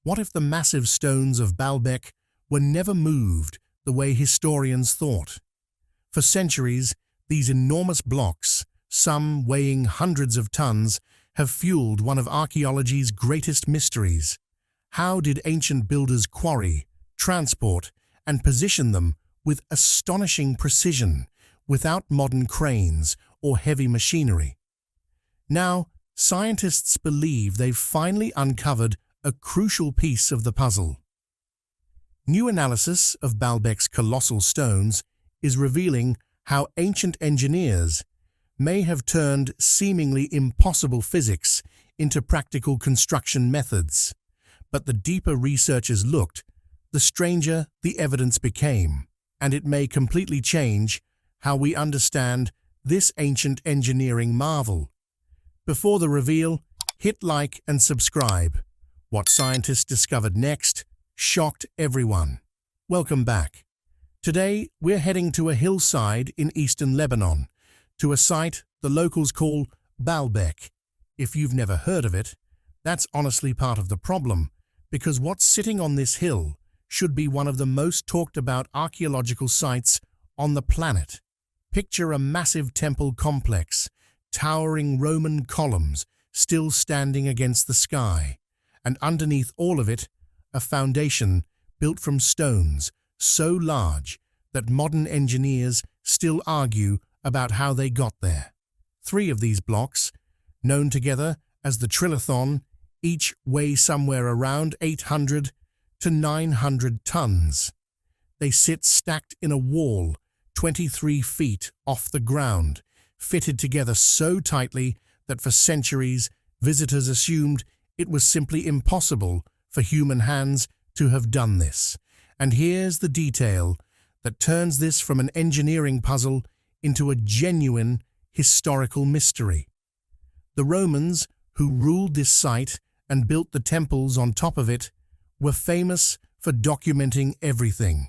What if the massive stones of Baalbek were never moved the way historians thought? For centuries, these enormous blocks, some weighing hundreds of tons, have fueled one of archaeology's greatest mysteries. How did ancient builders quarry, transport, and position them with astonishing precision without modern cranes or heavy machinery? Now, scientists believe they've finally uncovered a crucial piece of the puzzle. New analysis of Baalbek's colossal stones is revealing how ancient engineers may have turned seemingly impossible physics into practical construction methods. But the deeper researchers looked, the stranger the evidence became, and it may completely change how we understand this ancient engineering marvel. Before the reveal, hit like and subscribe. What scientists discovered next shocked everyone. Welcome back. Today, we're heading to a hillside in eastern Lebanon, to a site the locals call Baalbek. If you've never heard of it, that's honestly part of the problem, because what's sitting on this hill should be one of the most talked about archaeological sites on the planet. Picture a massive temple complex, towering Roman columns still standing against the sky, and underneath all of it, a foundation built from stones so large that modern engineers still argue about how they got there. 3 of these blocks, known together as the Trilithon, each weigh somewhere around 800 to 900 tons. They sit stacked in a wall 23 feet off the ground, fitted together so tightly that for centuries visitors assumed it was simply impossible for human hands to have done this. And here's the detail that turns this from an engineering puzzle into a genuine historical mystery. The Romans, who ruled this site and built the temples on top of it, were famous for documenting everything.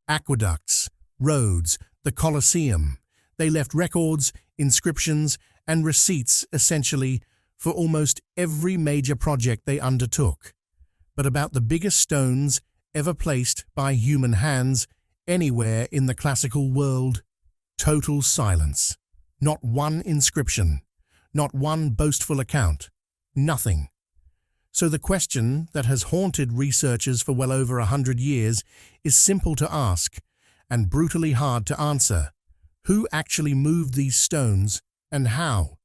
Aqueducts, roads, the Colosseum. They left records, inscriptions, and receipts essentially for almost every major project they undertook. But about the biggest stones ever placed by human hands anywhere in the classical world, total silence. Not one inscription, not one boastful account, nothing. So the question that has haunted researchers for well over 100 years is simple to ask and brutally hard to answer. Who actually moved these stones and how?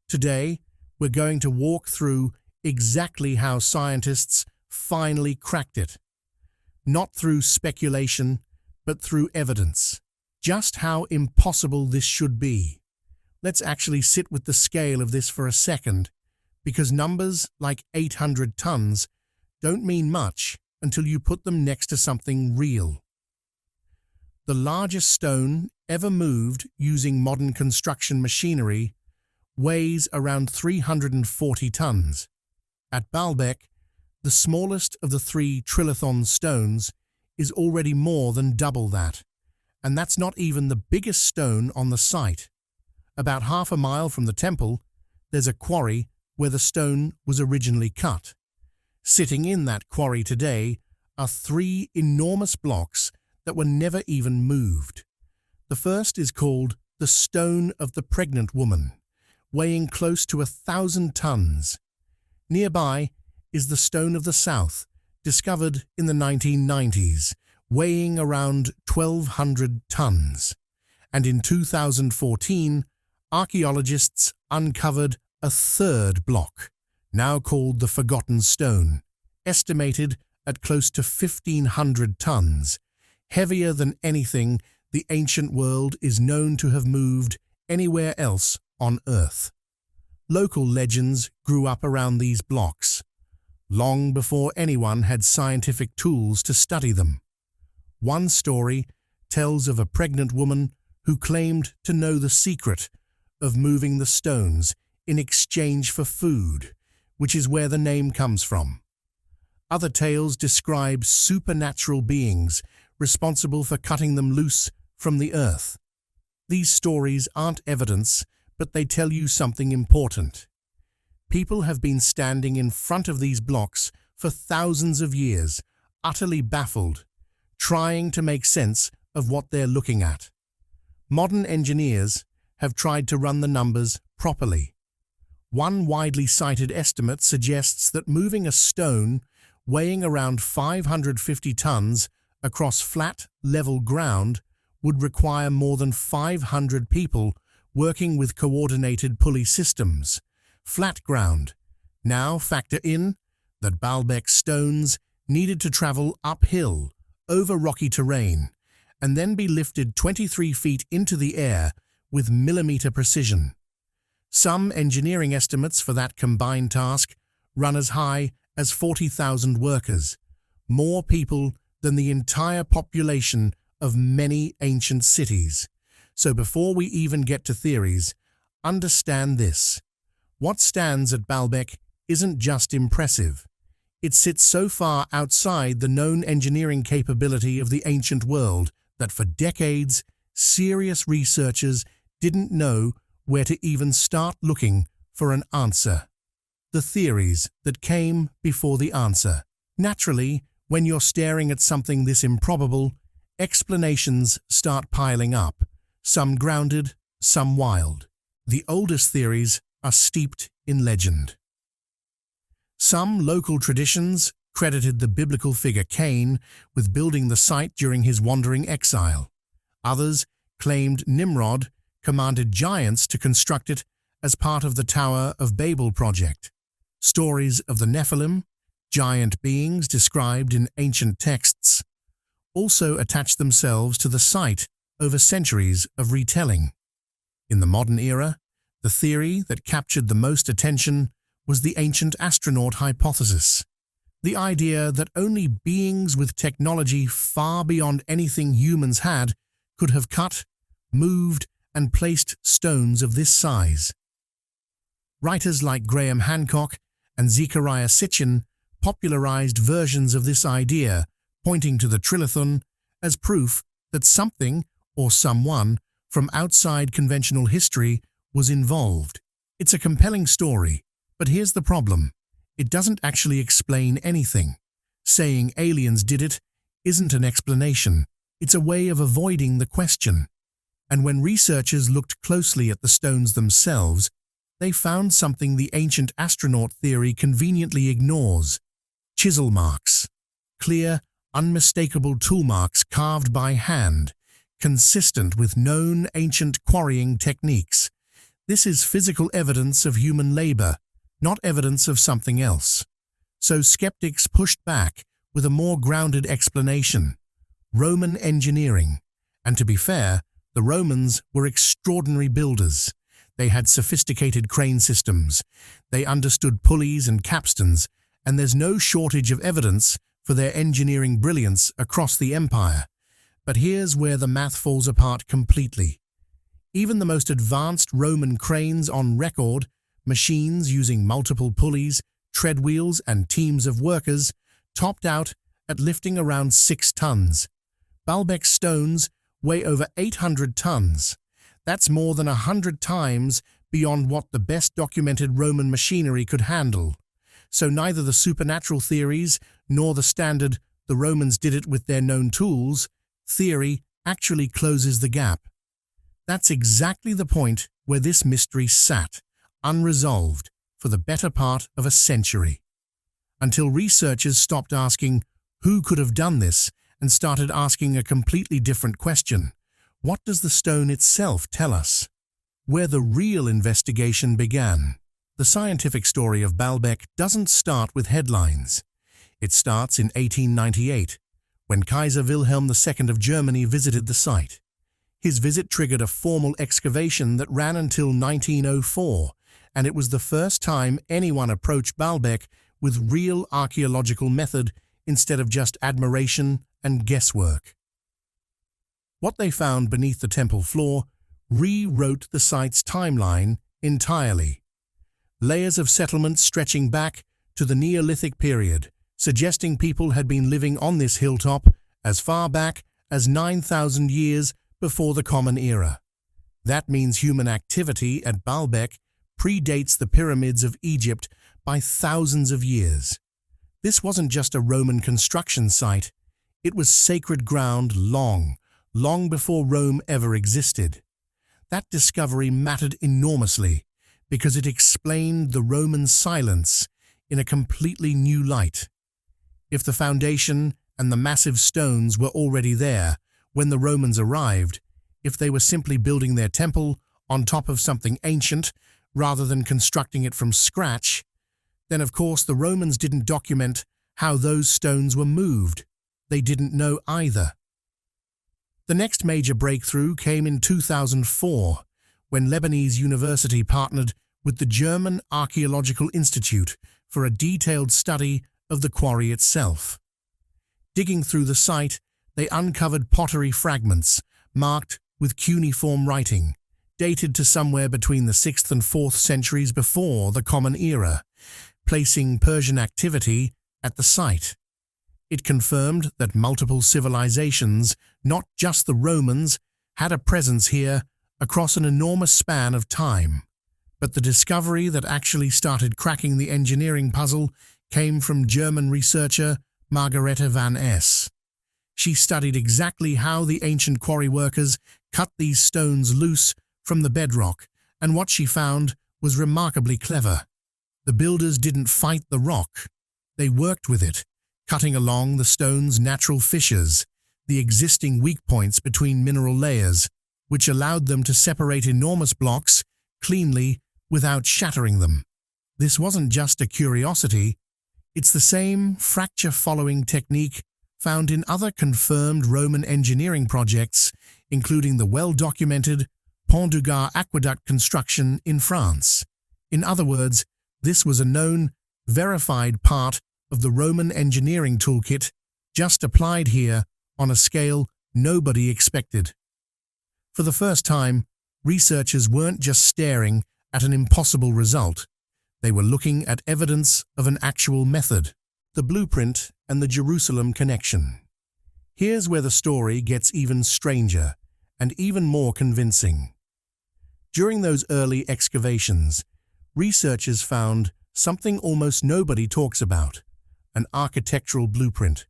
Today, we're going to walk through exactly how scientists finally cracked it. Not through speculation, but through evidence. Just how impossible this should be. Let's actually sit with the scale of this for a second, because numbers like 800 tons don't mean much until you put them next to something real. The largest stone ever moved using modern construction machinery weighs around 340 tons. At Baalbek, the smallest of the 3 Trilithon stones is already more than double that, and that's not even the biggest stone on the site. About half a mile from the temple, there's a quarry where the stone was originally cut. Sitting in that quarry today are 3 enormous blocks that were never even moved. The first is called the Stone of the Pregnant Woman, weighing close to 1,000 tons. Nearby is the Stone of the South, discovered in the 1990s, weighing around 1,200 tons. And in 2014, archaeologists uncovered a 3rd block, now called the Forgotten Stone, estimated at close to 1,500 tons, heavier than anything the ancient world is known to have moved anywhere else on Earth. Local legends grew up around these blocks, long before anyone had scientific tools to study them. One story tells of a pregnant woman who claimed to know the secret of moving the stones in exchange for food, which is where the name comes from. Other tales describe supernatural beings responsible for cutting them loose from the earth. These stories aren't evidence, but they tell you something important. People have been standing in front of these blocks for thousands of years, utterly baffled, trying to make sense of what they're looking at. Modern engineers have tried to run the numbers properly. One widely cited estimate suggests that moving a stone weighing around 550 tons across flat, level ground would require more than 500 people working with coordinated pulley systems. Flat ground. Now factor in that Baalbek stones needed to travel uphill, over rocky terrain, and then be lifted 23 feet into the air with millimeter precision. Some engineering estimates for that combined task run as high as 40,000 workers, more people than the entire population of many ancient cities. So before we even get to theories, understand this. What stands at Baalbek isn't just impressive. It sits so far outside the known engineering capability of the ancient world that for decades, serious researchers didn't know where to even start looking for an answer. The theories that came before the answer. Naturally, when you're staring at something this improbable, explanations start piling up, some grounded, some wild. The oldest theories are steeped in legend. Some local traditions credited the biblical figure Cain with building the site during his wandering exile. Others claimed Nimrod commanded giants to construct it as part of the Tower of Babel project. Stories of the Nephilim, giant beings described in ancient texts, also attached themselves to the site over centuries of retelling. In the modern era, the theory that captured the most attention was the ancient astronaut hypothesis, the idea that only beings with technology far beyond anything humans had could have cut, moved, and placed stones of this size. Writers like Graham Hancock and Zechariah Sitchin popularized versions of this idea, pointing to the Trilithon as proof that something or someone from outside conventional history was involved. It's a compelling story, but here's the problem. It doesn't actually explain anything. Saying aliens did it isn't an explanation. It's a way of avoiding the question. And when researchers looked closely at the stones themselves, they found something the ancient astronaut theory conveniently ignores: chisel marks. Clear, unmistakable tool marks carved by hand, consistent with known ancient quarrying techniques. This is physical evidence of human labor, not evidence of something else. So skeptics pushed back with a more grounded explanation: Roman engineering. And to be fair, the Romans were extraordinary builders. They had sophisticated crane systems. They understood pulleys and capstans, and there's no shortage of evidence for their engineering brilliance across the empire. But here's where the math falls apart completely. Even the most advanced Roman cranes on record, machines using multiple pulleys, tread wheels, and teams of workers, topped out at lifting around 6 tons. Baalbek stones weigh over 800 tons. That's more than 100 times beyond what the best documented Roman machinery could handle. So neither the supernatural theories nor the standard "the Romans did it with their known tools" theory actually closes the gap. That's exactly the point where this mystery sat, unresolved, for the better part of a century. Until researchers stopped asking, who could have done this, and started asking a completely different question: what does the stone itself tell us? Where the real investigation began. The scientific story of Baalbek doesn't start with headlines. It starts in 1898, when Kaiser Wilhelm II of Germany visited the site. His visit triggered a formal excavation that ran until 1904, and it was the first time anyone approached Baalbek with real archaeological method instead of just admiration and guesswork. What they found beneath the temple floor rewrote the site's timeline entirely. Layers of settlement stretching back to the Neolithic period, suggesting people had been living on this hilltop as far back as 9,000 years before the Common Era. That means human activity at Baalbek predates the pyramids of Egypt by thousands of years. This wasn't just a Roman construction site, it was sacred ground long before Rome ever existed. That discovery mattered enormously because it explained the Roman silence in a completely new light. If the foundation and the massive stones were already there when the Romans arrived, if they were simply building their temple on top of something ancient rather than constructing it from scratch, then of course the Romans didn't document how those stones were moved. They didn't know either. The next major breakthrough came in 2004, when Lebanese University partnered with the German Archaeological Institute for a detailed study of the quarry itself. Digging through the site, they uncovered pottery fragments marked with cuneiform writing, dated to somewhere between the 6th and 4th centuries before the Common Era, placing Persian activity at the site. It confirmed that multiple civilizations, not just the Romans, had a presence here across an enormous span of time. But the discovery that actually started cracking the engineering puzzle came from German researcher Margarete van Es. She studied exactly how the ancient quarry workers cut these stones loose from the bedrock, and what she found was remarkably clever. The builders didn't fight the rock. They worked with it, cutting along the stone's natural fissures, the existing weak points between mineral layers, which allowed them to separate enormous blocks cleanly without shattering them. This wasn't just a curiosity, it's the same fracture-following technique found in other confirmed Roman engineering projects, including the well-documented Pont du Gard aqueduct construction in France. In other words, this was a known, verified part of the Roman engineering toolkit, just applied here on a scale nobody expected. For the first time, researchers weren't just staring at an impossible result. They were looking at evidence of an actual method, the blueprint and the Jerusalem connection. Here's where the story gets even stranger and even more convincing. During those early excavations, researchers found something almost nobody talks about: an architectural blueprint,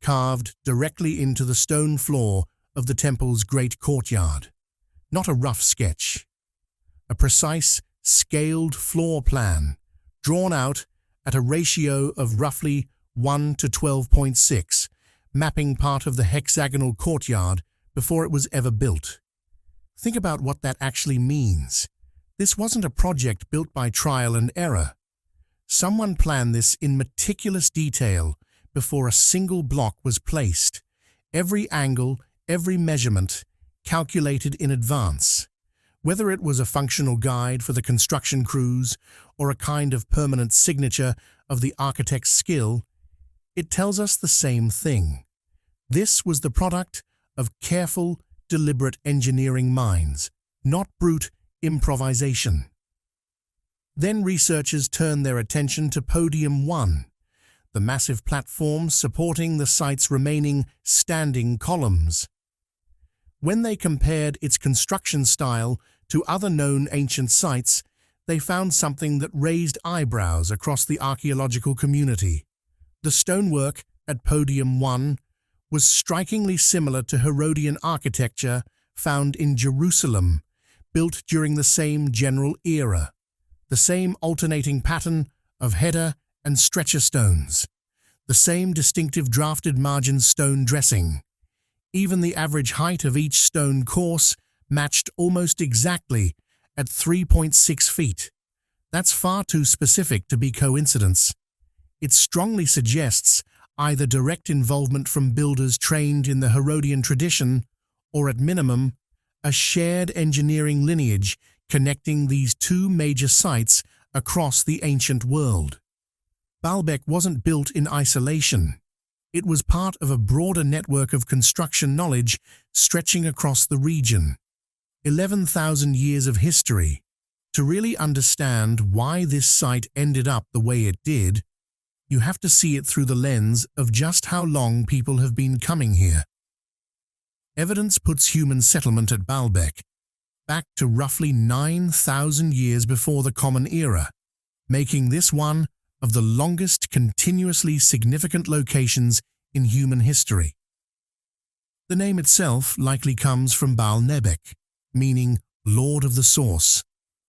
carved directly into the stone floor of the temple's great courtyard. Not a rough sketch. A precise, scaled floor plan, drawn out at a ratio of roughly 1 to 12.6, mapping part of the hexagonal courtyard before it was ever built. Think about what that actually means. This wasn't a project built by trial and error. Someone planned this in meticulous detail before a single block was placed. Every angle, every measurement, calculated in advance. Whether it was a functional guide for the construction crews or a kind of permanent signature of the architect's skill, it tells us the same thing. This was the product of careful, deliberate engineering minds, not brute improvisation. Then researchers turned their attention to Podium 1, the massive platform supporting the site's remaining standing columns. When they compared its construction style to other known ancient sites, they found something that raised eyebrows across the archaeological community. The stonework at Podium 1 was strikingly similar to Herodian architecture found in Jerusalem, built during the same general era. The same alternating pattern of header and stretcher stones. The same distinctive drafted margin stone dressing. Even the average height of each stone course matched almost exactly at 3.6 feet. That's far too specific to be coincidence. It strongly suggests either direct involvement from builders trained in the Herodian tradition, or at minimum, a shared engineering lineage connecting these two major sites across the ancient world. Baalbek wasn't built in isolation. It was part of a broader network of construction knowledge stretching across the region. 11,000 years of history. To really understand why this site ended up the way it did, you have to see it through the lens of just how long people have been coming here. Evidence puts human settlement at Baalbek back to roughly 9,000 years before the Common Era, making this one of the longest continuously significant locations in human history. The name itself likely comes from Baalbek, meaning Lord of the Source,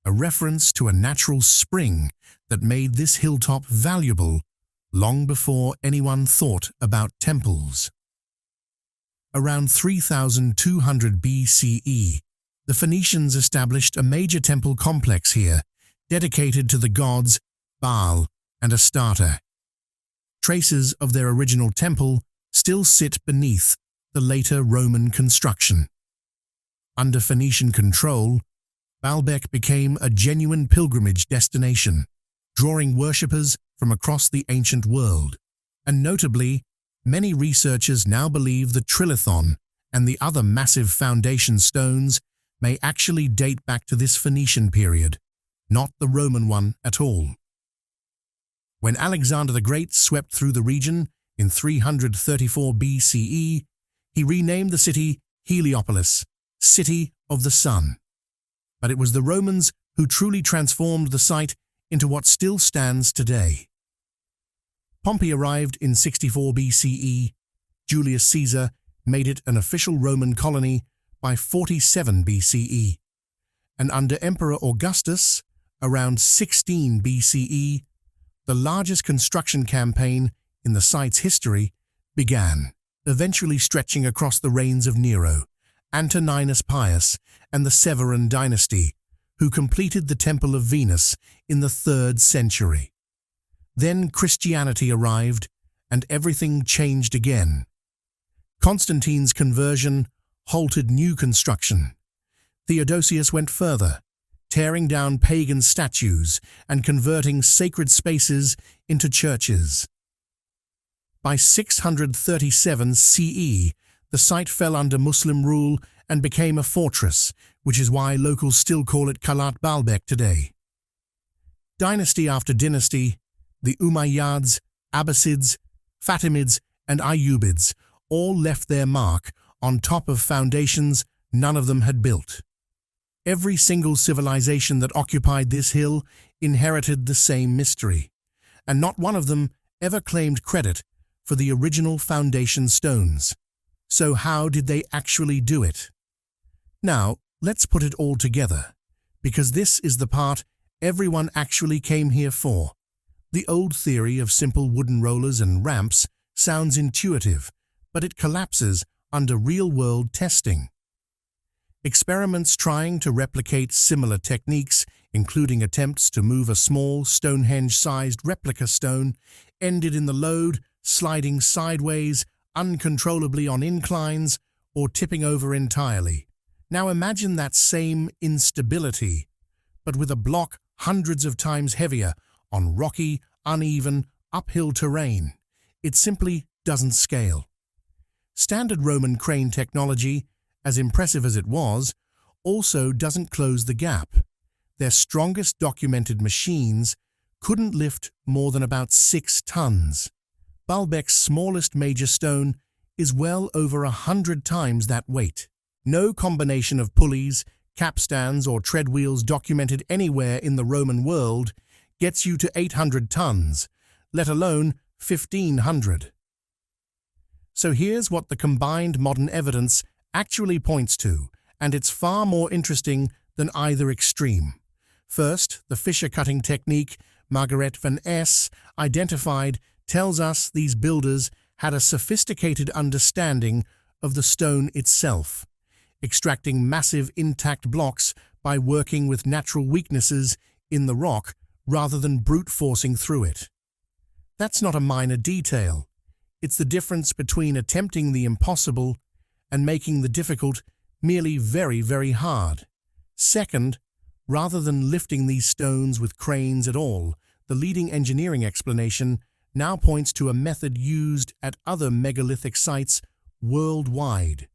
a reference to a natural spring that made this hilltop valuable long before anyone thought about temples. Around 3200 BCE, the Phoenicians established a major temple complex here, dedicated to the gods Baal and Astarte. Traces of their original temple still sit beneath the later Roman construction. Under Phoenician control, Baalbek became a genuine pilgrimage destination, drawing worshippers from across the ancient world. And notably, many researchers now believe the Trilithon and the other massive foundation stones may actually date back to this Phoenician period, not the Roman one at all. When Alexander the Great swept through the region in 334 BCE, he renamed the city Heliopolis, City of the Sun. But it was the Romans who truly transformed the site into what still stands today. Pompey arrived in 64 BCE. Julius Caesar made it an official Roman colony by 47 BCE. And under Emperor Augustus, around 16 BCE, the largest construction campaign in the site's history began, eventually stretching across the reigns of Nero, Antoninus Pius, and the Severan dynasty, who completed the Temple of Venus in the 3rd century. Then Christianity arrived, and everything changed again. Constantine's conversion halted new construction. Theodosius went further, tearing down pagan statues and converting sacred spaces into churches. By 637 CE, the site fell under Muslim rule and became a fortress, which is why locals still call it Qalat Baalbek today. Dynasty after dynasty, the Umayyads, Abbasids, Fatimids, and Ayyubids all left their mark on top of foundations none of them had built. Every single civilization that occupied this hill inherited the same mystery, and not one of them ever claimed credit for the original foundation stones. So how did they actually do it? Now, let's put it all together, because this is the part everyone actually came here for. The old theory of simple wooden rollers and ramps sounds intuitive, but it collapses under real-world testing. Experiments trying to replicate similar techniques, including attempts to move a small Stonehenge-sized replica stone, ended in the load sliding sideways uncontrollably on inclines or tipping over entirely. Now imagine that same instability, but with a block hundreds of times heavier on rocky, uneven, uphill terrain. It simply doesn't scale. Standard Roman crane technology, as impressive as it was, also doesn't close the gap. Their strongest documented machines couldn't lift more than about 6 tons. Baalbek's smallest major stone is well over 100 times that weight. No combination of pulleys, capstans, or tread wheels documented anywhere in the Roman world gets you to 800 tons, let alone 1,500. So here's what the combined modern evidence actually points to, and it's far more interesting than either extreme. First, the fissure-cutting technique Margaret van Es identified tells us these builders had a sophisticated understanding of the stone itself, extracting massive intact blocks by working with natural weaknesses in the rock rather than brute forcing through it. That's not a minor detail. It's the difference between attempting the impossible and making the difficult merely very, very hard. Second, rather than lifting these stones with cranes at all, the leading engineering explanation now points to a method used at other megalithic sites worldwide,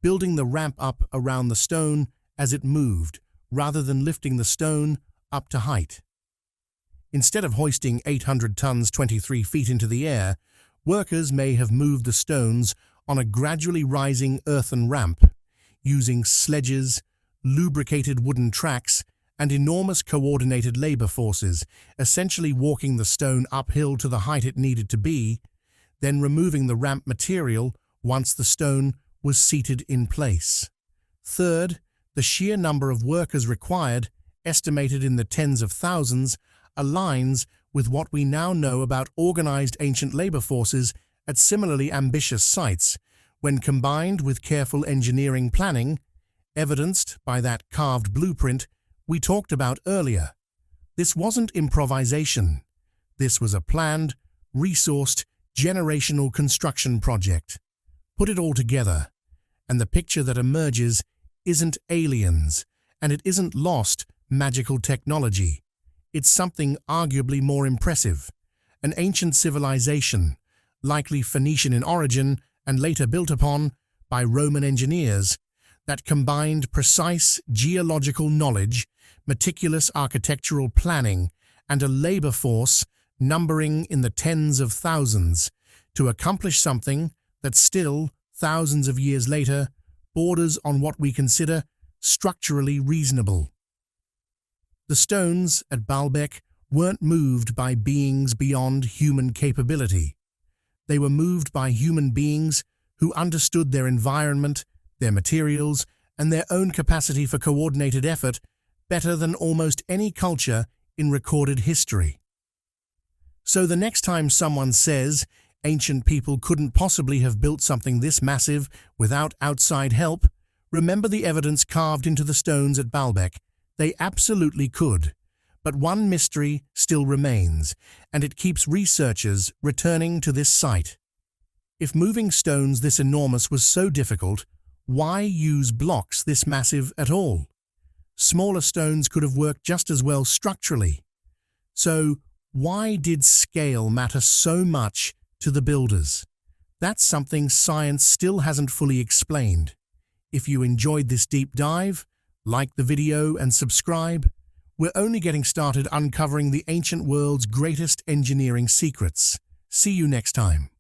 building the ramp up around the stone as it moved, rather than lifting the stone up to height. Instead of hoisting 800 tons 23 feet into the air, workers may have moved the stones on a gradually rising earthen ramp, using sledges, lubricated wooden tracks, and enormous coordinated labor forces, essentially walking the stone uphill to the height it needed to be, then removing the ramp material once the stone was seated in place. Third, the sheer number of workers required, estimated in the tens of thousands, aligns with what we now know about organized ancient labor forces at similarly ambitious sites, when combined with careful engineering planning, evidenced by that carved blueprint we talked about earlier. This wasn't improvisation. This was a planned, resourced, generational construction project. Put it all together, and the picture that emerges isn't aliens, and it isn't lost magical technology. It's something arguably more impressive, an ancient civilization, likely Phoenician in origin and later built upon by Roman engineers, that combined precise geological knowledge, meticulous architectural planning, and a labor force numbering in the tens of thousands to accomplish something that still, thousands of years later, borders on what we consider structurally reasonable. The stones at Baalbek weren't moved by beings beyond human capability. They were moved by human beings who understood their environment, their materials, and their own capacity for coordinated effort better than almost any culture in recorded history. So the next time someone says ancient people couldn't possibly have built something this massive without outside help, remember the evidence carved into the stones at Baalbek. They absolutely could. But one mystery still remains, and it keeps researchers returning to this site. If moving stones this enormous was so difficult, why use blocks this massive at all? Smaller stones could have worked just as well structurally. So, why did scale matter so much to the builders? That's something science still hasn't fully explained. If you enjoyed this deep dive, like the video and subscribe. We're only getting started uncovering the ancient world's greatest engineering secrets. See you next time.